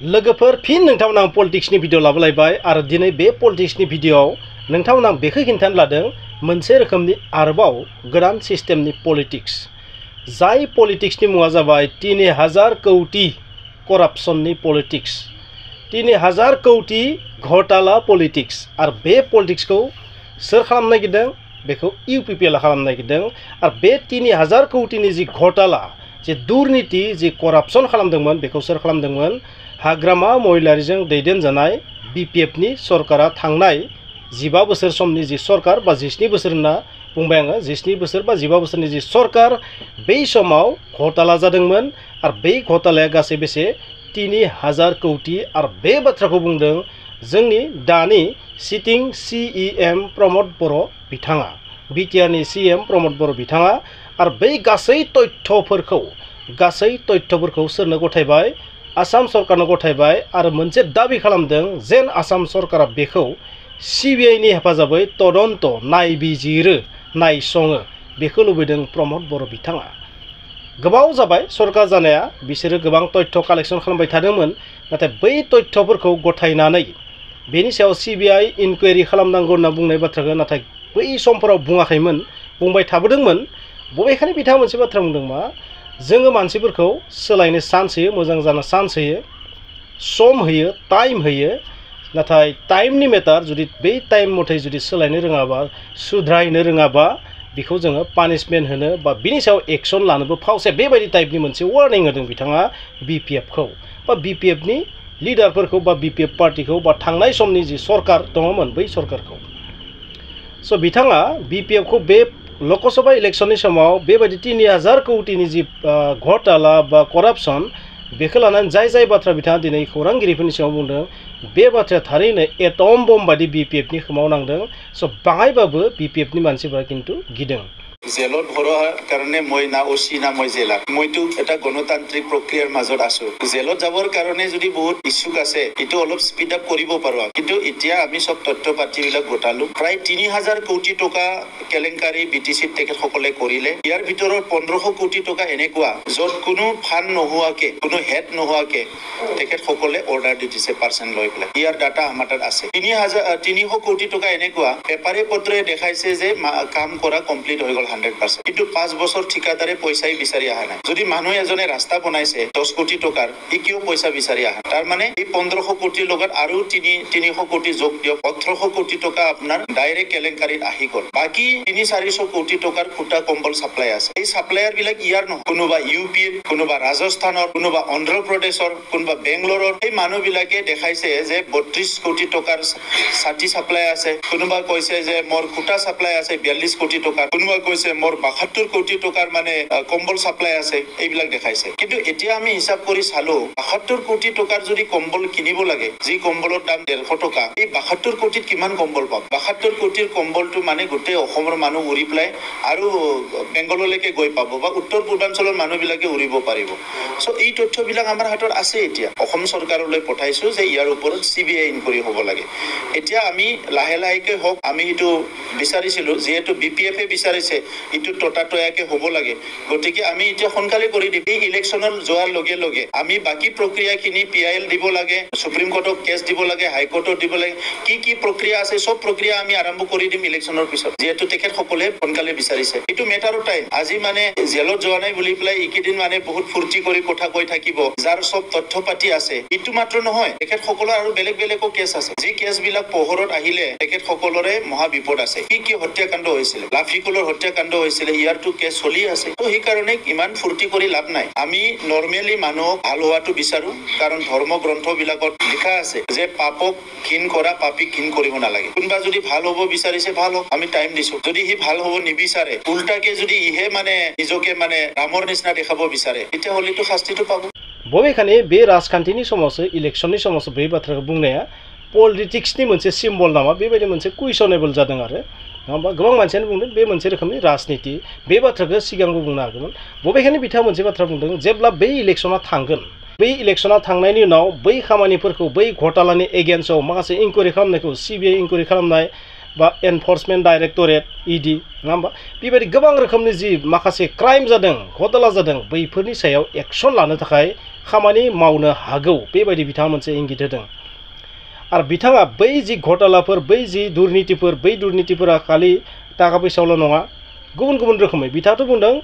लोगोफोर फिन नोंथांमोना पलिटिक्सनि भिडिअ लाबोलायबाय आरो दिनै बे पलिटिक्सनि भिडिअआव नोंथांमोना बेखौ खिन्थानो लादों मोनसे रोखोमनि आरोबाव गोदान सिस्टेमनि पलिटिक्स जाय पलिटिक्सनि मुङा जाबाय 3000 कौटि करापसननि पलिटिक्स 3000 कौटि घोटाला पलिटिक्स आरो बे पलिटिक्सखौ सोर खालामनो नागिरदों बेखौ इउपिपिएल खालामनो नागिरदों आरो बे 3000 कौटिनि जि घोटाला जे दुर्नीति जे करापसन खालामदोंमोन बेखौ सोर खालामदोंमोन हाग्रामा महिलारिजों दैदेनजानाय बिपिएफनि सरकारा थांनाय 15 बोसोर समनि जि सरकार बा 17 बोसोर होनना बुंबाय आङो 17 बोसोर बा 15 बोसोरनि जि सरकार बै समाव घोटाला जादोंमोन आरो बै घोटालाया गासै बेसे 3000 कौटि आरो बे बाथ्राखौ बुंदों जोंनि दानि सिटिं सीएम प्रमोद बर' बिथाङा बिटिआरनि सीएम प्रमोद बर' बिथाङा आरो बै गासै तथ्यफोरखौ सोरनो गथायबाय आसाम सरकारनो गथायबाय आरो मोनसे दाबि खालामदों जेन आसाम सरकारा बेखौ सिबिआइनि हेफाजाबै तदन्त नायबिजिरो नायसङो बेखौ लुबैदों प्रमोद बर' बिथाङा गोबाव जाबाय सरकार जानाया बिसोरो गोबां तथ्य कालेक्शन खालामबाय थादोंमोन नाथाय बै तथ्यफोरखौ गथायनानै बेनि सायाव सिबिआइ इनकुवेरि खालामनांगौ होनना बुंनाय बाथ्राखौ नाथाय बै समफोराव बुङाखैमोन बुंबाय थाबोदोंमोन बबेखानि बिथाङा मोनसे बाथ्रा बुंदों मा जोङो मानसिफोरखौ सोलायनो चान्स होयो मोजां जानो चान्स होयो सम होयो टाइम होयो नाथाय टाइमनि मेटार जुदि बै टाइम मथे जुदि सोलायनो रोङाबा सुद्रायनो रोङाबा बेखौ जोङो पानिशमेन्ट होनो बा बिनि सायाव एक्शन लानोबो फावसे बेबायदि टाइपनि मोनसे वार्निं होदों बिथाङा बिपिएफखौ बा बिपिएफनि लिडारफोरखौ बा बिपिएफ पार्टीखौ बा थांनाय समनि जि सरकार दङमोन बै सरकारखौ स' बिथाङा बिपिएफखौ बे लोकसभा इलेक्शननि समाव बेबायदि 3000 कौटिनि जि घोटाला बा करापसन बेखौ लानानै जाय बाथ्रा बिथाङा दिनै खौरांगिरिफोरनि सिगाङाव बुंदों बे बाथ्राया थारैनो एटम बम बायदि बिपिएफनि खोमाव नांदों स' बाङायबाबो बिपिएफनि मानसिफोरा खिन्थु गिदों जेলত भरोৱাৰ কাৰণে মই না ওচি না মই জেলাত মইতো এটা গণতান্ত্ৰিক প্ৰক্ৰিয়াৰ মাজত আছো জেলত যাবৰ কাৰণে যদি বহুত ইচ্ছুক আছে এটো অলপ স্পীড আপ কৰিব পাৰো কিন্তু এতিয়া আমি সব তথ্য পাতিবিলাক গোটালো প্ৰায় 3000 কোটি টকা কেলেংকাৰী বিটিসি তেখেতসকলে কৰিলে ইয়াৰ ভিতৰত 1500 কোটি টকা এনেকুৱা যত কোনো ফান নোহোৱাকে কোনো হেড নোহোৱাকে তেখেতসকলে অৰ্ডাৰ দি দিছে পাৰ্সেন্ট লৈ পেলাই ইয়াৰ ডাটা আমাৰ তাত আছে 300 কোটি টকা এনেকুৱা পেপাৰে পত্ৰে দেখাইছে যে কাম কৰা কমপ্লিট হৈ গল 100% কিন্তু 5 বছৰ ঠিকাদাৰে পইচাই বিচাৰি আহা নাই যদি মানুহ এজনে ৰাস্তা বনাইছে 10 কোটি টকাৰ ই কিয় পইচা বিচাৰি আহা তাৰ মানে এই 1500 কোটিৰ লগত আৰু 300 কোটি যোগ দিয়ক 1800 কোটি টকা আপোনাৰ ডাইৰেক্ট কেলেংকাৰীত আহি গল বাকি 300-400 কোটি টকাৰ ফুটা কম্বল সাপ্লাই আছে এই সাপ্লায়াৰ বিলাক ইয়াৰ নহয় কোনোবা ইউপিৰ কোনোবা ৰাজস্থানৰ কোনোবা অন্ধ্ৰ প্ৰদেশৰ কোনোবা বেংগলোৰৰ এই মানুহবিলাকে দেখাইছে যে 32 কোটি টকাৰ ছাতি সাপ্লাই আছে কোনোবা কৈছে যে মোৰ ফুটা সাপ্লাই আছে 42 কোটি টকা কোনোবা কৈছে মোৰ 72 কোটি টকাৰ মানে কম্বল সাপ্লাই আছে এইবিলাক দেখাইছে কিন্তু এতিয়া আমি হিসাব কৰি চালো 72 কোটি টকাৰ যদি কম্বল কিনিব লাগে যি কম্বলৰ দাম 150 টকা এই 72 কোটিত কিমান কম্বল পাব 72 কোটিৰ কম্বলটো মানে গোটেই অসমৰ মানুহ উৰি প্লাই আৰু বেংগললৈকে গৈ পাব বা উত্তৰ পূৰ্বাঞ্চলৰ মানুহবিলাকে উৰিব পাৰিব সো এই তথ্যবিলাক আমাৰ হাতত আছে এতিয়া অসম চৰকাৰলৈ পঠাইছো যে ইয়াৰ ওপৰত সিবিআই ইনকুৱাৰি হ'ব লাগে এতিয়া আমি লাহে লাহেকৈ হওক আমি এটো বিচাৰিছিলো যেহেতু বিপিএফে বিচাৰিছে ইটো টটাটয়াকে হ'ব লাগে গতিকে আমি এতিয়া সোনকালে কৰি দিম এই ইলেকশ্যনৰ যোৱাৰ লগে লগে আমি বাকি প্ৰক্ৰিয়াখিনি পিআইএল দিব লাগে সুপ্ৰিম কোৰ্টক কেছ দিব লাগে হাই কোৰ্টত দিব লাগে কি প্ৰক্ৰিয়া আছে সব প্ৰক্ৰিয়া আমি আৰম্ভ কৰি দিম ইলেকশ্যনৰ পিছত যেহেতু তেখেতসকলে সোনকালে বিচাৰিছে ইটো মেটাৰ অফ টাইম আজি মানে জেলত যোৱা নাই বুলি পেলাই এইকেইদিন মানে বহুত ফূৰ্তি কৰি কথা কৈ থাকিব যাৰ সব তথ্য পাতি আছে ইটো মাত্ৰ নহয় তেখেতসকলৰ আৰু বেলেগ কেছ আছে যি কেছবিলাক পোহৰত আহিলে তেখেতসকলৰে মহা বিপদ আছে কি হত্যাকাণ্ড হৈছিল লাফিকলৰ হত্যাকাণ্ড হৈছিল ইয়াৰটো কেছ চলি আছে তো সেই কাৰণে ইমান ফূৰ্তি কৰি লাভ নাই আমি নৰমেলি মানুহক ভাল হোৱাটো বিচাৰো কাৰণ ধৰ্ম গ্ৰন্থবিলাকত লিখা আছে যে পাপক ঘিন কৰা পাপীক ঘিন কৰিব নালাগে কোনবা যদি ভাল হ'ব বিচাৰিছে ভাল হ'ব আমি টাইম দিছো যদি হি ভাল হ'ব নিবিচাৰে উল্টাকে যদি ইহে মানে নিজকে মানে ৰামৰ নিচিনা দেখাব বিচাৰে তেতিয়া হলিটো শাস্তিটো পাব बबेखानि बे राजखान्थिनि समावसो इलेक्शननि समावसो बे बाथ्राखौ बुंनाया पलिटिक्सनि मोनसे सिम्बल नामा बेबायदि मोनसे कुइसनेबल जादों आरो नङा गोबां मानसियानो बुंदों बे मोनसे रोखोमनि राजनीति बे बाथ्राखौ सिगांबो बुंनो हागौमोन बबेखानि बिथाङा मोनसे बाथ्रा बुंदों जेब्ला बै इलेक्शना थांगोन बै इलेक्शना थांनायनि उनाव बै खामानिफोरखौ बै घोटालानि एगेन्स्टआव माखासे इनकुवेरि खालामनायखौ सिबिआइ इनकुवेरि खालामनाय बा एनफोर्समेन्ट डाइरेक्टरेट इडि नङा होमबा बेबायदि गोबां रोखोमनि जि माखासे क्राइम जादों घोटाला जादों बैफोरनि सायाव एक्शन लानो थाखाय खामानि मावनो हागौ बेबायदि बिथाङा मोनसे इंगित होदों आरो बिथाङा बै जि घटलाफोर बै जि दुर्नीतिफोर बै दुर्नीतिफोरा खालि थाखा फैसायावल' नङा गुबुन गुबुन रोखोमै बिथाङाथ' बुंदों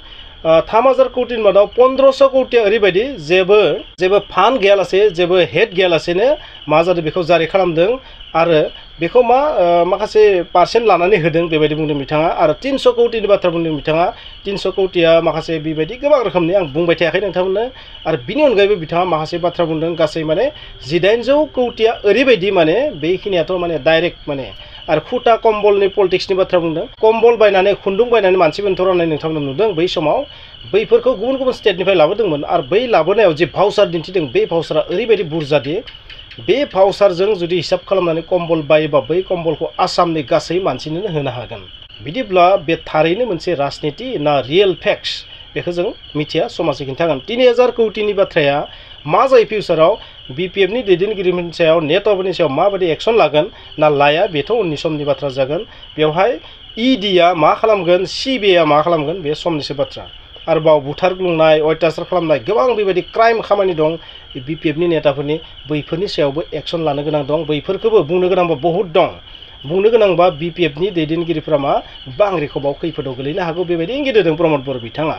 3000 कोटिनि मादाव 1500 कोटिया ओरैबायदि जेबो फान्ड गैयालासे जेबो हेड गैयालासेनो मा जादों बेखौ जारि खालामदों आरो बेखौ माखासे पार्सेन्ट लानानै होदों बेबायदि बुंदों बिथाङा आरो 300 कोटिनि बाथ्रा बुंदों बिथाङा 300 कोटिया माखासे बेबायदि गोबां रोखोमनि आं बुंबाय थायाखै नोंथांमोननो आरो बिनि अनगायैबो बिथाङा माखासे बाथ्रा बुंदों गासै माने 1800 कोटिया ओरैबायदि माने बेखिनियाथ' माने डाइरेक्ट माने आरो खुटा कम्बलनि पलिटिक्सनि बाथ्रा बुंदों कम्बल बायनानै खुन्दुं बायनानै मानसि बेन्थ' राननाय नोंथांमोना नुदों बै समाव बैफोरखौ गुबुन गुबुन स्टेटनिफ्राय लाबोदोंमोन आरो बै लाबोनायाव जे भाउचार दिन्थिदों बे भाउचारा ओरैबायदि बुरजादि बे भाउचारजों जुदि हिसाब खालामनानै कम्बल बायोबा बै कम्बलखौ आसामनि गासै मानसिनोनो होनो हागोन बिदिब्ला बे थारैनो मोनसे राजनिति ना रियेल फेक्ट्स बेखौ जों मिथिया समाजै खिन्थागोन 3000 कोटिनि बाथ्राया मा जायो फिउचाराव बिपिएफनि दैदेनगिरिफोरनि सायाव नेटवर्कनि सायाव माबायदि एक्सन लागोन ना लाया बेथ' उननि समनि बाथ्रा जागोन बेवहाय इडिआ मा खालामगोन सिबिआइआ मा खालामगोन बे समनिसो बाथ्रा आरोबाव बुथारग्लुंनाय अयथासार खालामनाय गोबां बेबायदि क्राइम खामानि दं बिपिएफनि नेताफोरनि बैफोरनि सायावबो एक्सन लानो गोनां दं बैफोरखौबो बुंनो गोनांबा बहुद दं बुंनो गोनांबा बिपिएफनि दैदेनगिरिफ्रा मा बांग्रिखबाव खैफोदाव गोलैनो हागौ बेबायदि इंगित होदों प्रमद बर' बिथाङा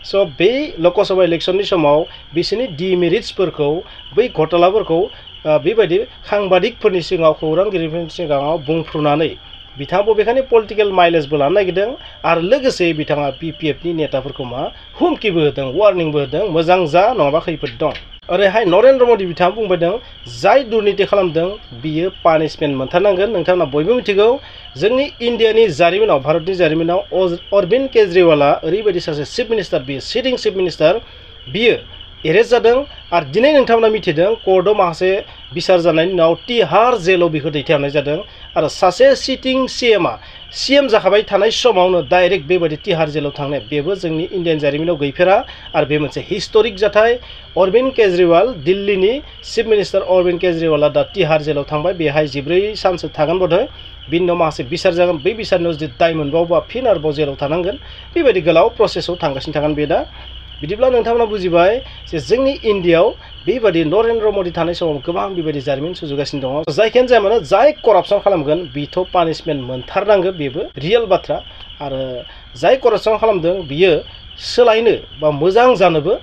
स' बे लकसभा इलेक्सननि समाव बिसोरनि डिमेरिट्सफोरखौ बै घटलाफोरखौ बेबायदि साংবাদিকफोरनि सिगाङाव खौरांगिरिफोरनि सिगाङाव बुंफ्रुनानै बिथाङा बबेखानि पलिटिकेल माइलेजबो लानो नागिरदों आरो लोगोसे बिथाङा बिपिएफनि नेताफोरखौ मा हुमखिबो होदों वार्निंबो होदों मोजां जा नङाबा खैफोद दं ओरैहाय नरेन्द्र मदि बिथाङा बुंबाय दं जाय दुर्नीति खालामदों बियो पानिशमेन्ट मोनथारनांगोन नोंथांमोना बयबो मिथिगौ जोंनि इन्डियानि जारिमिनाव भारतनि जारिमिनाव अरबिन्द केजरीवाला ओरैबायदि सासे चिफ मिनिस्टार बियो सिटिं चिफ मिनिस्टार बियो एरेस्ट जादों आरो दिनै नोंथांमोना मिथिदों कर्टआव माखासे बिसार जानायनि उनाव तिहार जेलाव बेखौ दैथायहरनाय जादों आरो सासे सिटिं सीएम जाखाबाय थानाय समावनो डाइरेक्ट बेबायदि तिहार जेलाव थांनाय बेबो जोंनि इन्डियान जारिमिनाव गैफेरा आरो बे मोनसे हिस्टोरिक जाथाय अरबिन्द केजरीवाल दिल्लीनि चिफ मिनिस्टार अरबिन्द केजरीवाला दा तिहार जेलाव थांबाय बेहाय 14 सानसो थागोन बोधय बिनि उनाव माखासे बिसार जागोन बै बिसारनियाव जुदि दाय मोनबावोबा फिन आरोबाव जेलाव थानांगोन बेबायदि गोलाव प्रसेसआव थांगासिनो थागोन बे दा बिदिब्ला नोंथांमोना बुजिबाय जे जोंनि इन्डियायाव बेबायदि नरेन्द्र मदि थानाय समाव गोबां बेबायदि जारिमिन सुजुगासिनो दङ जायखियानो जाया मानो जाय करापसन खालामगोन बिथ' पानिशमेन्ट मोनथारनांगोन बेबो रियेल बाथ्रा आरो जाय करापसन खालामदों बियो सोलायनो बा मोजां जानोबो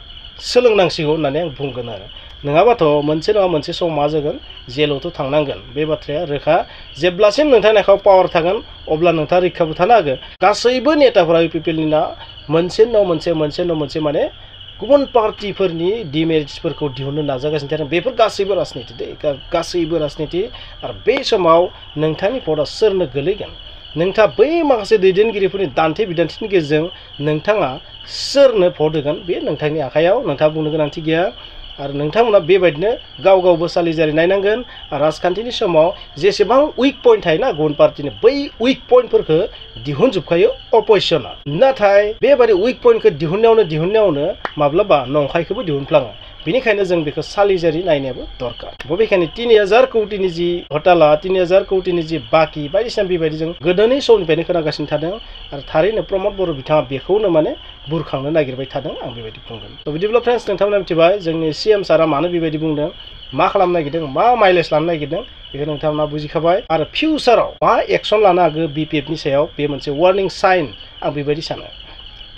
सोलोंनांसिगौ होननानै आं बुंगोन आरो नङाबाथ' मोनसे नङा मोनसे सम मा जागोन जेलावथ' थांनांगोन बे बाथ्राया रोखा जेब्लासिम नोंथांनि आखायाव पावार थागोन अब्ला नोंथाङा रैखाबो थानो हागोन गासैबो नेताफोरा इउपिपिएलनिना मोनसे उनाव मोनसे माने गुबुन पार्टिफोरनि डिमेरिट्सफोरखौ दिहुननो नाजागासिनो थादों बेफोर गासैबो राजनिति दे गासैबो राजनिति आरो बे समाव नोंथांनि भटआ सोरनो गोलैगोन नोंथाङा बै माखासे दैदेनगिरिफोरनि दान्थे बिदान्थिनि गेजेरजों नोंथाङा सोरनो भट होगोन बे नोंथांनि आखायाव नोंथाङा बुंनो गोनांथि गैया आरो नोंथांमोना बेबायदिनो गावबो सालिजारि नायनांगोन राजखान्थिनि समाव जेसेबां उइक पइन्ट थायोना गुबुन पार्टिनि बै उइक पइन्टफोरखौ दिहुनजोबखायो अपोजिशना नाथाय बेबायदि उइक पइन्टखौ दिहुननायावनो माब्लाबा नंखायखौबो दिहुनफ्लाङो बेनिखायनो जों बेखौ सालिजारि नायनायाबो दरकार बबेखानि 3000 कोटिनि जि घटला 3000 कोटिनि जि बाकि बायदिसिना बेबायदि जों गोदोनि समनिफ्रायनो खोनागासिनो थादों आरो थारैनो प्रमद बर' बिथाङा बेखौनो माने बुरखांनो नागिरबाय थादों आं बेबायदि बुंगोन थ' बिदिब्ला फ्रेन्ड्स नोंथांमोना मिथिबाय जोंनि सीएम सारा मानो बेबायदि बुंदों मा खालामनो नागिरदों मा माइलेज लानो नागिरदों बेखौ नोंथांमोना बुजिखाबाय आरो फिउचाराव मा एक्सन लानो हागौ बिपिएफनि सायाव बे मोनसे वार्निं साइन आं बेबायदि सानो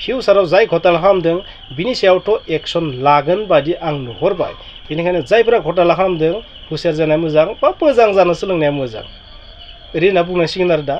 फिउचाराव जाय घटला खालामदों बिनि सायावथ' एक्सन लागोन बायदि आं नुहुरबाय बेनिखायनो जायफोरा घटला खालामदों हुसियार जानाया मोजां बा मोजां जानो सोलोंनाया मोजां ओरै होनना बुंनांसिगोन आरो दा